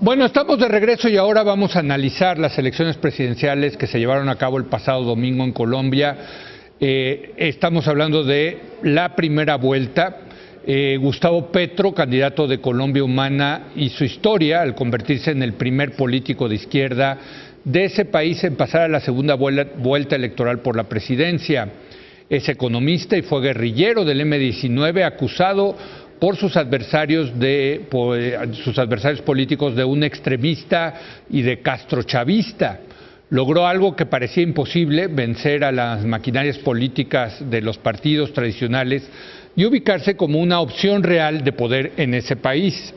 Bueno, estamos de regreso y ahora vamos a analizar las elecciones presidenciales que se llevaron a cabo el pasado domingo en Colombia. Estamos hablando de la primera vuelta. Gustavo Petro, candidato de Colombia Humana, y su historia al convertirse en el primer político de izquierda de ese país en pasar a la segunda vuelta electoral por la presidencia. Es economista y fue guerrillero del M-19, acusado por sus adversarios políticos de un extremista y de castrochavista. Logró algo que parecía imposible, vencer a las maquinarias políticas de los partidos tradicionales y ubicarse como una opción real de poder en ese país.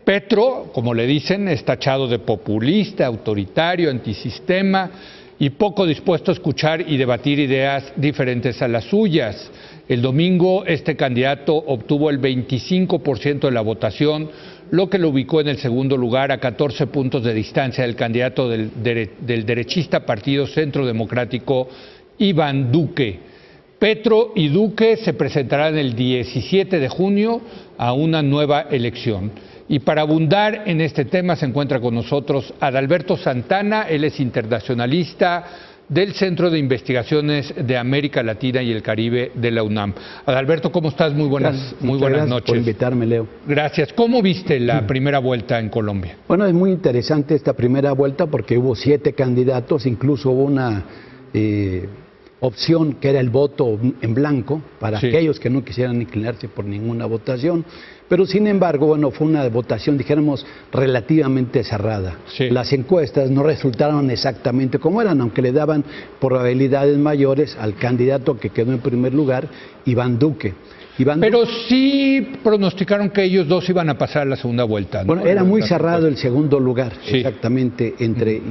Petro, como le dicen, es tachado de populista, autoritario, antisistema y poco dispuesto a escuchar y debatir ideas diferentes a las suyas. El domingo este candidato obtuvo el 25% de la votación, lo que lo ubicó en el segundo lugar a 14 puntos de distancia del candidato del derechista Partido Centro Democrático, Iván Duque. Petro y Duque se presentarán el 17 de junio a una nueva elección. Y para abundar en este tema se encuentra con nosotros Adalberto Santana. Él es internacionalista del Centro de Investigaciones de América Latina y el Caribe de la UNAM. Adalberto, ¿cómo estás? Muy buenas noches. Gracias por invitarme, Leo. Gracias. ¿Cómo viste la primera vuelta en Colombia? Bueno, es muy interesante esta primera vuelta porque hubo 7 candidatos, incluso hubo una opción que era el voto en blanco para aquellos que no quisieran inclinarse por ninguna votación. Pero sin embargo, bueno, fue una votación, dijéramos, relativamente cerrada. Las encuestas no resultaron exactamente como eran, aunque le daban probabilidades mayores al candidato que quedó en primer lugar, Iván Duque. Pero sí pronosticaron que ellos dos iban a pasar a la segunda vuelta, ¿no? Bueno, era muy cerrado el segundo lugar, exactamente, entre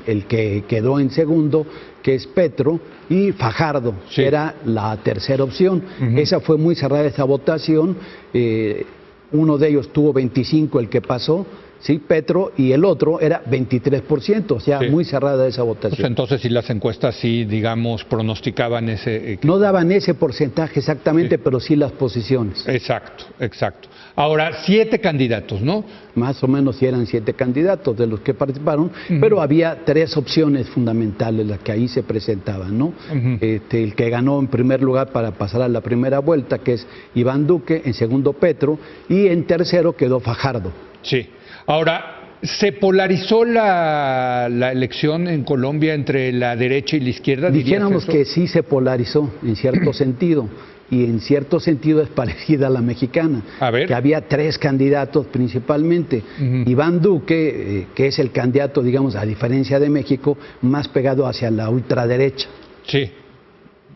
el que quedó en segundo, que es Petro, y Fajardo, que era la tercera opción. Esa fue muy cerrada, esa votación. Uno de ellos tuvo 25, el que pasó, Petro, y el otro era 23%, o sea, muy cerrada esa votación. Pues entonces, si las encuestas sí, digamos, pronosticaban ese... No daban ese porcentaje exactamente, pero sí las posiciones. Exacto. Ahora, 7 candidatos, ¿no? Más o menos sí eran 7 candidatos de los que participaron, pero había 3 opciones fundamentales las que ahí se presentaban, ¿no? El que ganó en primer lugar para pasar a la primera vuelta, que es Iván Duque, en segundo Petro, y en tercero quedó Fajardo. Sí. Ahora, ¿se polarizó la elección en Colombia entre la derecha y la izquierda? Dijéramos que sí se polarizó, en cierto sentido. Y en cierto sentido es parecida a la mexicana, que había 3 candidatos principalmente. Iván Duque, que es el candidato, digamos, a diferencia de México, más pegado hacia la ultraderecha.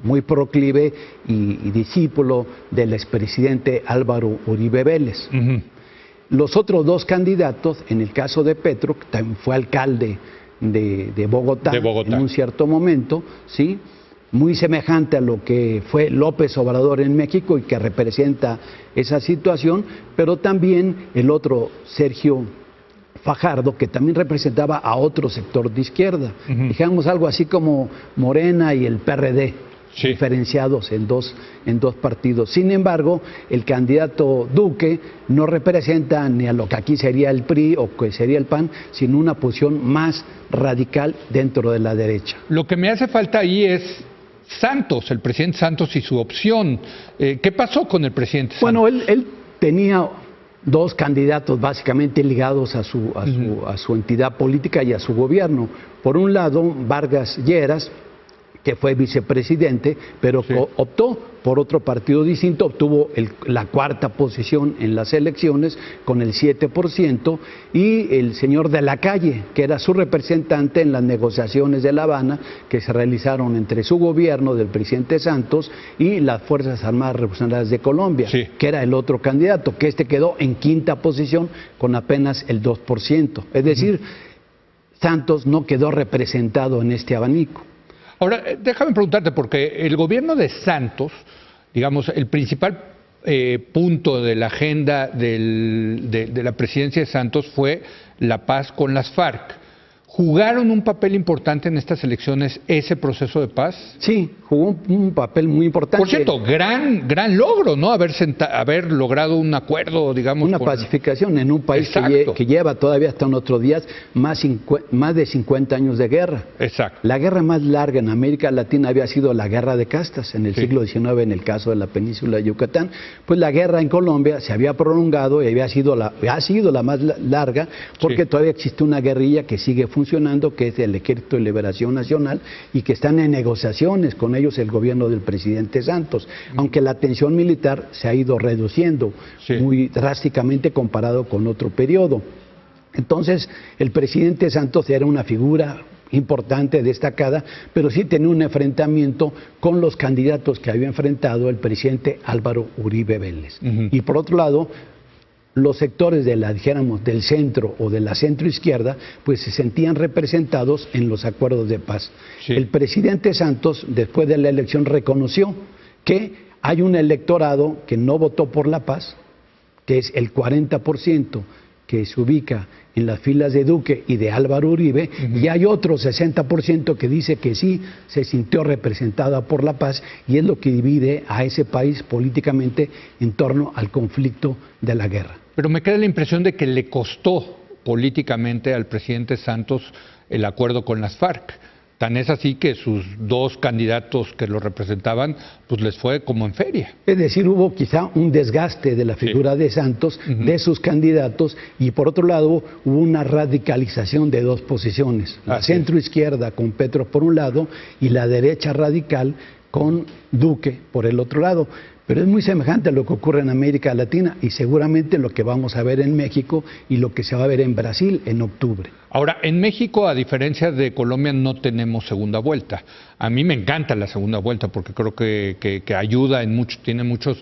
Muy proclive y discípulo del expresidente Álvaro Uribe Vélez. Los otros 2 candidatos, en el caso de Petro, que también fue alcalde de Bogotá en un cierto momento, muy semejante a lo que fue López Obrador en México y que representa esa situación, pero también el otro, Sergio Fajardo, que también representaba a otro sector de izquierda, digamos algo así como Morena y el PRD, diferenciados en dos partidos. Sin embargo, el candidato Duque no representa ni a lo que aquí sería el PRI o que sería el PAN, sino una posición más radical dentro de la derecha. Lo que me hace falta ahí es Santos, el presidente Santos y su opción. ¿Qué pasó con el presidente Santos? Bueno, él tenía 2 candidatos básicamente ligados a su entidad política y a su gobierno. Por un lado, Vargas Lleras, que fue vicepresidente, pero optó por otro partido distinto, obtuvo la 4ª posición en las elecciones con el 7%, y el señor de la Calle, que era su representante en las negociaciones de La Habana que se realizaron entre su gobierno del presidente Santos y las Fuerzas Armadas Revolucionarias de Colombia, que era el otro candidato, que quedó en 5ª posición con apenas el 2%. Es decir, Santos no quedó representado en este abanico. Ahora, déjame preguntarte, porque el gobierno de Santos, digamos, el principal punto de la agenda de la presidencia de Santos fue la paz con las FARC. ¿Jugaron un papel importante en estas elecciones ese proceso de paz? Sí, jugó un papel muy importante. Por cierto, gran logro, ¿no? Haber logrado un acuerdo, digamos. Una pacificación en un país que lleva todavía hasta nuestros días más de 50 años de guerra. Exacto. La guerra más larga en América Latina había sido la guerra de castas en el siglo XIX, en el caso de la península de Yucatán. Pues la guerra en Colombia se había prolongado y ha sido la más larga porque todavía existe una guerrilla que sigue funcionando, que es el Ejército de Liberación Nacional, y que están en negociaciones con ellos el gobierno del presidente Santos, aunque la tensión militar se ha ido reduciendo muy drásticamente comparado con otro periodo. Entonces, el presidente Santos era una figura importante, destacada, pero sí tenía un enfrentamiento con los candidatos que había enfrentado el presidente Álvaro Uribe Vélez. Y por otro lado, los sectores dijéramos, del centro o de la centroizquierda, pues se sentían representados en los acuerdos de paz. El presidente Santos, después de la elección, reconoció que hay un electorado que no votó por la paz, que es el 40%, que se ubica en las filas de Duque y de Álvaro Uribe, y hay otro 60% que dice que sí se sintió representada por la paz, y es lo que divide a ese país políticamente en torno al conflicto de la guerra. Pero me queda la impresión de que le costó políticamente al presidente Santos el acuerdo con las FARC. Tan es así que sus dos candidatos que lo representaban, pues les fue como en feria. Es decir, hubo quizá un desgaste de la figura de Santos, de sus candidatos, y por otro lado hubo una radicalización de dos posiciones. La centroizquierda con Petro por un lado y la derecha radical con Duque por el otro lado. Pero es muy semejante a lo que ocurre en América Latina y seguramente lo que vamos a ver en México y lo que se va a ver en Brasil en octubre. Ahora, en México, a diferencia de Colombia, no tenemos segunda vuelta. A mí me encanta la segunda vuelta porque creo que ayuda en mucho, tiene muchas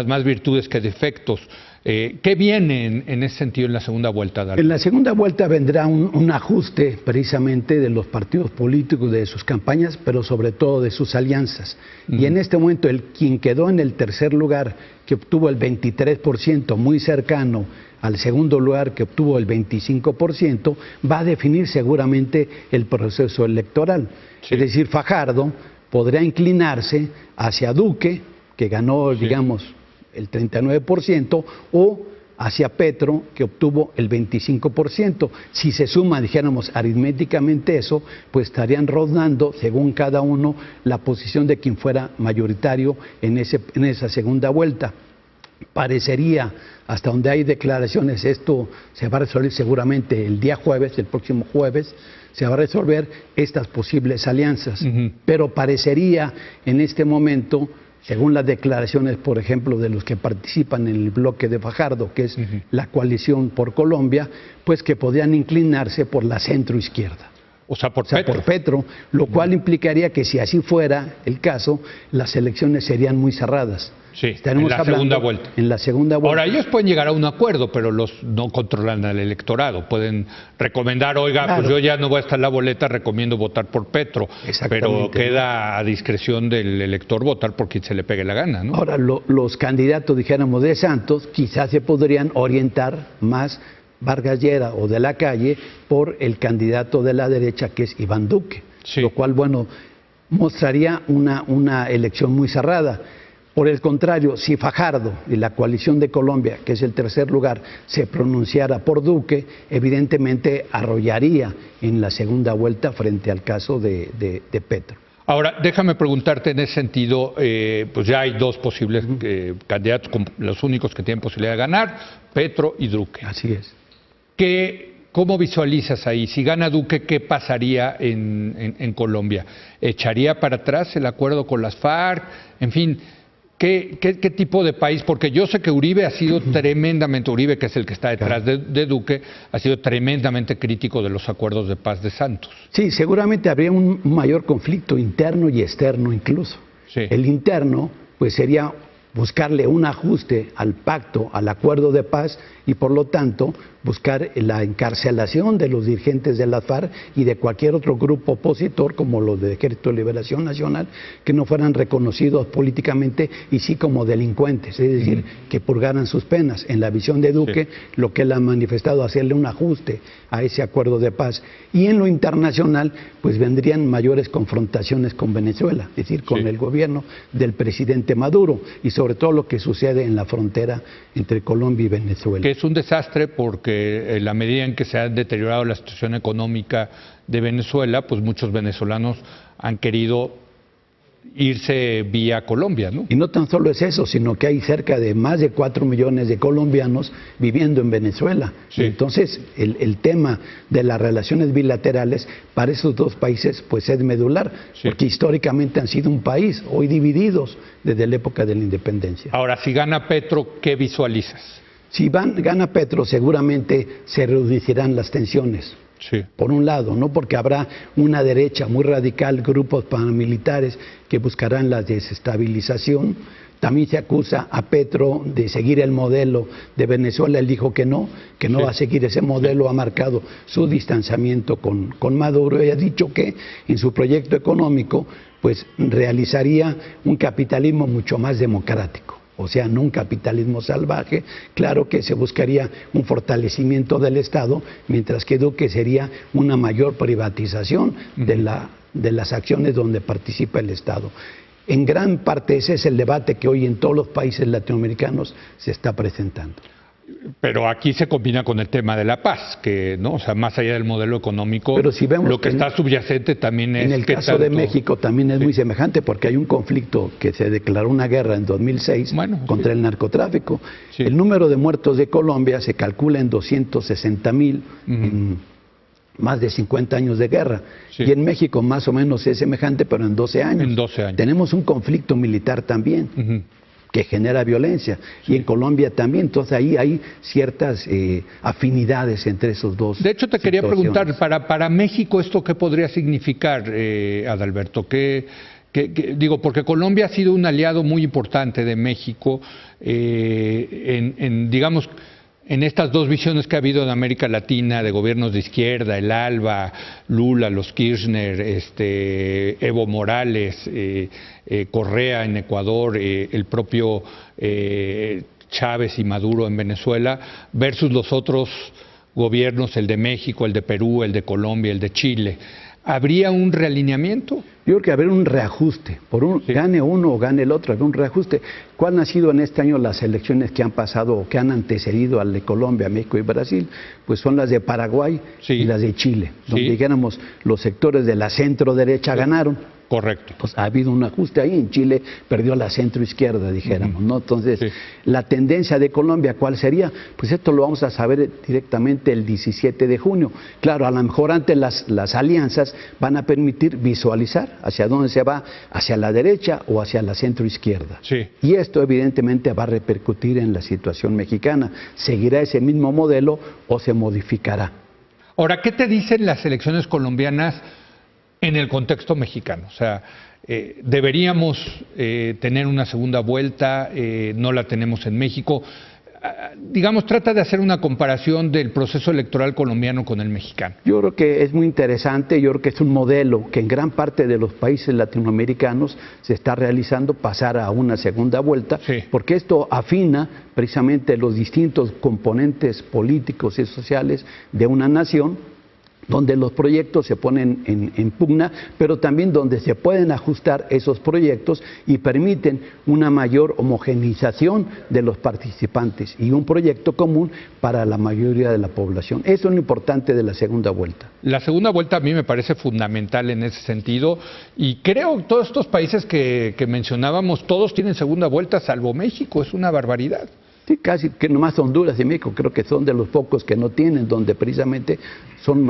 más virtudes que defectos. ¿Qué viene en ese sentido en la segunda vuelta, Dardo? En la segunda vuelta vendrá un ajuste precisamente de los partidos políticos, de sus campañas, pero sobre todo de sus alianzas. Y en este momento, quien quedó en el tercer lugar, que obtuvo el 23%, muy cercano al segundo lugar, que obtuvo el 25%, va a definir seguramente el proceso electoral. Es decir, Fajardo podrá inclinarse hacia Duque, que ganó, digamos, el 39%, o hacia Petro, que obtuvo el 25%. Si se suma, dijéramos, aritméticamente eso, pues estarían rondando, según cada uno, la posición de quien fuera mayoritario en esa segunda vuelta. Parecería, hasta donde hay declaraciones, esto se va a resolver seguramente el día jueves, el próximo jueves, se va a resolver estas posibles alianzas. Pero parecería en este momento, según las declaraciones, por ejemplo, de los que participan en el bloque de Fajardo, que es la coalición por Colombia, pues que podrían inclinarse por la centroizquierda. O sea, por Petro, lo cual implicaría que si así fuera el caso, las elecciones serían muy cerradas. Sí, en la segunda vuelta. En la segunda vuelta. Ahora, ellos pueden llegar a un acuerdo, pero no controlan al electorado. Pueden recomendar, oiga, pues yo ya no voy a estar en la boleta, recomiendo votar por Petro. Pero queda a discreción del elector votar por quien se le pegue la gana, ¿no? Ahora, los candidatos, dijéramos, de Santos, quizás se podrían orientar más Vargas Llera o de la Calle por el candidato de la derecha, que es Iván Duque. Lo cual, bueno, mostraría una elección muy cerrada. Por el contrario, si Fajardo y la coalición de Colombia, que es el tercer lugar, se pronunciara por Duque, evidentemente arrollaría en la segunda vuelta frente al caso de Petro. Ahora, déjame preguntarte en ese sentido, pues ya hay dos posibles candidatos, los únicos que tienen posibilidad de ganar, Petro y Duque. Así es. ¿Cómo visualizas ahí? Si gana Duque, ¿qué pasaría en Colombia? ¿Echaría para atrás el acuerdo con las FARC? En fin, ¿qué tipo de país? Porque yo sé que Uribe ha sido tremendamente, Uribe, que es el que está detrás de Duque, ha sido tremendamente crítico de los acuerdos de paz de Santos. Sí, seguramente habría un mayor conflicto interno y externo incluso. El interno, pues sería buscarle un ajuste al pacto, al acuerdo de paz y por lo tanto buscar la encarcelación de los dirigentes de la FARC y de cualquier otro grupo opositor como los de Ejército de Liberación Nacional que no fueran reconocidos políticamente y sí como delincuentes, es decir, que purgaran sus penas. En la visión de Duque, lo que él ha manifestado, hacerle un ajuste a ese acuerdo de paz. Y en lo internacional, pues vendrían mayores confrontaciones con Venezuela, es decir, con el gobierno del presidente Maduro y sobre todo lo que sucede en la frontera entre Colombia y Venezuela. Que es un desastre porque en la medida en que se ha deteriorado la situación económica de Venezuela, pues muchos venezolanos han querido irse vía Colombia, ¿no? Y no tan solo es eso, sino que hay cerca de más de 4 millones de colombianos viviendo en Venezuela. Entonces, el tema de las relaciones bilaterales para esos dos países pues es medular, porque históricamente han sido un país, hoy divididos desde la época de la independencia. Ahora, si gana Petro, ¿qué visualizas? Si gana Petro, seguramente se reducirán las tensiones. Por un lado, ¿no? Porque habrá una derecha muy radical, grupos paramilitares que buscarán la desestabilización. También se acusa a Petro de seguir el modelo de Venezuela. Él dijo que no va a seguir ese modelo, ha marcado su distanciamiento con Maduro y ha dicho que en su proyecto económico pues realizaría un capitalismo mucho más democrático. O sea, no un capitalismo salvaje. Claro que se buscaría un fortalecimiento del Estado, mientras que Duque sería una mayor privatización de las acciones donde participa el Estado. En gran parte ese es el debate que hoy en todos los países latinoamericanos se está presentando. Pero aquí se combina con el tema de la paz, que no, o sea, más allá del modelo económico, pero si vemos lo que está subyacente también es... En el caso de México también es muy semejante, porque hay un conflicto que se declaró una guerra en 2006 contra el narcotráfico. El número de muertos de Colombia se calcula en 260,000 en más de 50 años de guerra. Y en México más o menos es semejante, pero en 12 años. En 12 años. Tenemos un conflicto militar también. Que genera violencia, y en Colombia también. Entonces ahí hay ciertas afinidades entre esos dos. De hecho, te quería preguntar, para México, ¿esto qué podría significar, Adalberto? Digo, porque Colombia ha sido un aliado muy importante de México digamos, en estas dos visiones que ha habido en América Latina de gobiernos de izquierda, el ALBA, Lula, los Kirchner, Evo Morales, Correa en Ecuador, el propio Chávez y Maduro en Venezuela, versus los otros gobiernos, el de México, el de Perú, el de Colombia, el de Chile. ¿Habría un realineamiento? Yo creo que habrá un reajuste, gane uno o gane el otro, habrá un reajuste. ¿Cuáles han sido en este año las elecciones que han pasado o que han antecedido a la de Colombia, México y Brasil? Pues son las de Paraguay y las de Chile, donde dijéramos los sectores de la centro derecha ganaron. Correcto. Pues ha habido un ajuste ahí. En Chile perdió la centro izquierda, dijéramos, ¿no? Entonces, la tendencia de Colombia, ¿cuál sería? Pues esto lo vamos a saber directamente el 17 de junio. Claro, a lo mejor antes las alianzas van a permitir visualizar hacia dónde se va, hacia la derecha o hacia la centro izquierda. Y esto evidentemente va a repercutir en la situación mexicana. ¿Seguirá ese mismo modelo o se modificará? Ahora, ¿qué te dicen las elecciones colombianas en el contexto mexicano? O sea, deberíamos tener una segunda vuelta, no la tenemos en México. Digamos, trata de hacer una comparación del proceso electoral colombiano con el mexicano. Yo creo que es muy interesante, yo creo que es un modelo que en gran parte de los países latinoamericanos se está realizando, pasar a una segunda vuelta, porque esto afina precisamente los distintos componentes políticos y sociales de una nación, donde los proyectos se ponen en pugna, pero también donde se pueden ajustar esos proyectos y permiten una mayor homogeneización de los participantes y un proyecto común para la mayoría de la población. Eso es lo importante de la segunda vuelta. La segunda vuelta a mí me parece fundamental en ese sentido, y creo que todos estos países que mencionábamos, todos tienen segunda vuelta, salvo México. Es una barbaridad. Sí, casi que nomás Honduras y México creo que son de los pocos que no tienen, donde precisamente son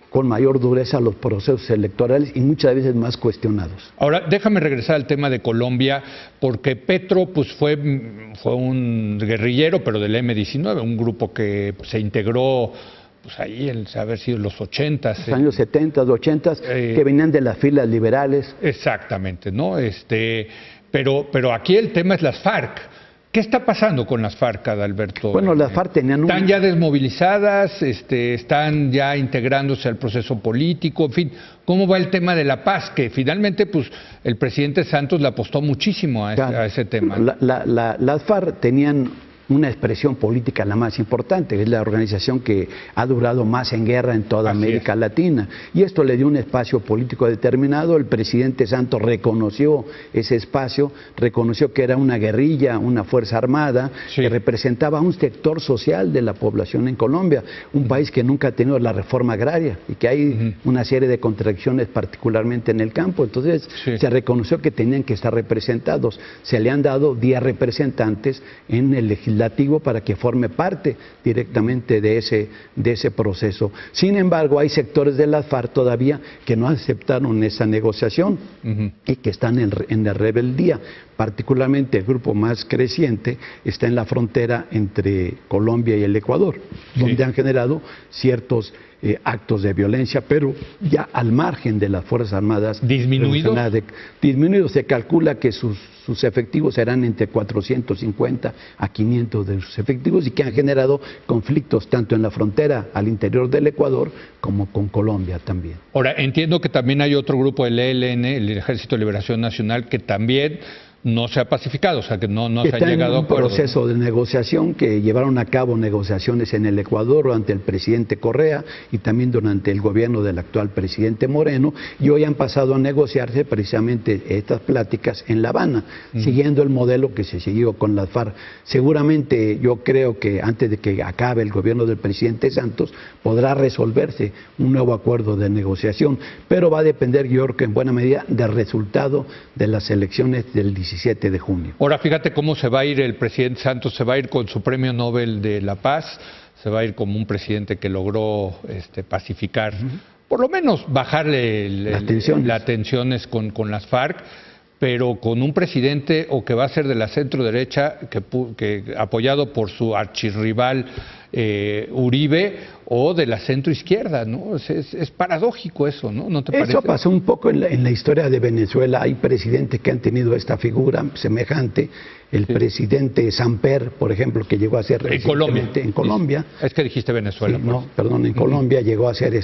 con mayor dureza los procesos electorales y muchas veces más cuestionados. Ahora, déjame regresar al tema de Colombia, porque Petro pues fue un guerrillero, pero del M-19, un grupo que se integró pues ahí, haber sido los 80s. Los años 70, 80s, que venían de las filas liberales. Exactamente, ¿no? Pero aquí el tema es las FARC. ¿Qué está pasando con las FARC, Adalberto? Bueno, las FARC tenían ¿Están ya desmovilizadas? ¿Están ya integrándose al proceso político? En fin, ¿cómo va el tema de la paz? Que finalmente pues, el presidente Santos le apostó muchísimo a ese tema. Las FARC tenían una expresión política la más importante, es la organización que ha durado más en guerra en toda América Latina, y esto le dio un espacio político determinado. El presidente Santos reconoció ese espacio, reconoció que era una guerrilla, una fuerza armada, que representaba un sector social de la población en Colombia, un país que nunca ha tenido la reforma agraria y que hay una serie de contradicciones particularmente en el campo. Entonces se reconoció que tenían que estar representados, se le han dado 10 representantes en el legislativo para que forme parte directamente de ese proceso. Sin embargo, hay sectores de las FARC todavía que no aceptaron esa negociación y que están en la rebeldía. Particularmente el grupo más creciente está en la frontera entre Colombia y el Ecuador, donde han generado ciertos actos de violencia, pero ya al margen de las Fuerzas Armadas. ¿Disminuidos? Disminuidos. Se calcula que sus efectivos serán entre 450 a 500 de sus efectivos y que han generado conflictos tanto en la frontera al interior del Ecuador como con Colombia también. Ahora, entiendo que también hay otro grupo, el ELN, el Ejército de Liberación Nacional, que también no se ha pacificado, o sea que no se ha llegado a acuerdo. Está en un proceso de negociación, que llevaron a cabo negociaciones en el Ecuador durante el presidente Correa y también durante el gobierno del actual presidente Moreno, y hoy han pasado a negociarse precisamente estas pláticas en La Habana, siguiendo el modelo que se siguió con las FARC. Seguramente yo creo que antes de que acabe el gobierno del presidente Santos podrá resolverse un nuevo acuerdo de negociación, pero va a depender, yo creo que en buena medida, del resultado de las elecciones del 17 de junio. Ahora fíjate cómo se va a ir el presidente Santos, se va a ir con su premio Nobel de la Paz, se va a ir como un presidente que logró pacificar, por lo menos bajarle las tensiones con las FARC, pero con un presidente o que va a ser de la centro derecha, que apoyado por su archirrival Uribe, o de la centro izquierda, ¿no? Es paradójico eso, ¿no? ¿No te parece? Eso pasó un poco en la historia de Venezuela. Hay presidentes que han tenido esta figura semejante. El presidente Samper, por ejemplo, que llegó a ser en Colombia. Es que dijiste Venezuela. Sí, no, perdón, en Colombia llegó a ser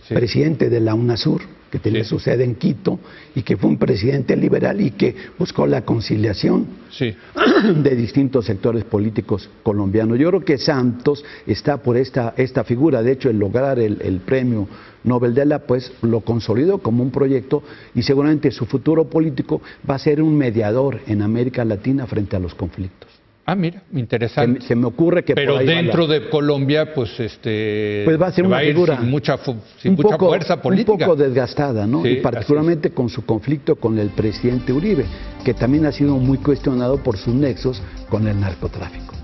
presidente de la UNASUR, que tenía su sede en Quito, y que fue un presidente liberal y que buscó la conciliación de distintos sectores políticos colombianos. Yo creo que Santos está por esta figura. De hecho, el lograr el premio Nobel de la Paz lo consolidó como un proyecto, y seguramente su futuro político va a ser un mediador en América Latina frente a los conflictos. Ah, mira, interesante. Se me ocurre que pero por ahí dentro de Colombia, pues va a ser una figura sin mucha fuerza política. Un poco desgastada, ¿no? Y particularmente con su conflicto con el presidente Uribe, que también ha sido muy cuestionado por sus nexos con el narcotráfico.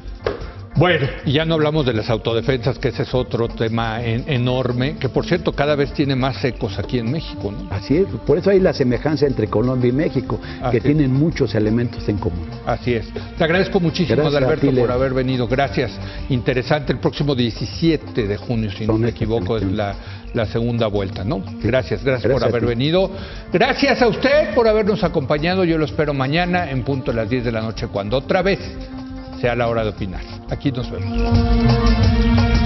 Bueno, y ya no hablamos de las autodefensas, que ese es otro tema enorme, que por cierto cada vez tiene más ecos aquí en México, ¿no? Así es, por eso hay la semejanza entre Colombia y México, que tienen muchos elementos en común. Así es. Te agradezco muchísimo, Adalberto, por haber venido. Gracias. Interesante. El próximo 17 de junio, si no me equivoco, es la segunda vuelta, ¿no? Gracias por haber venido. Gracias a usted por habernos acompañado. Yo lo espero mañana en punto a las 10 de la noche, cuando otra vez sea la hora de opinar. Aquí nos vemos.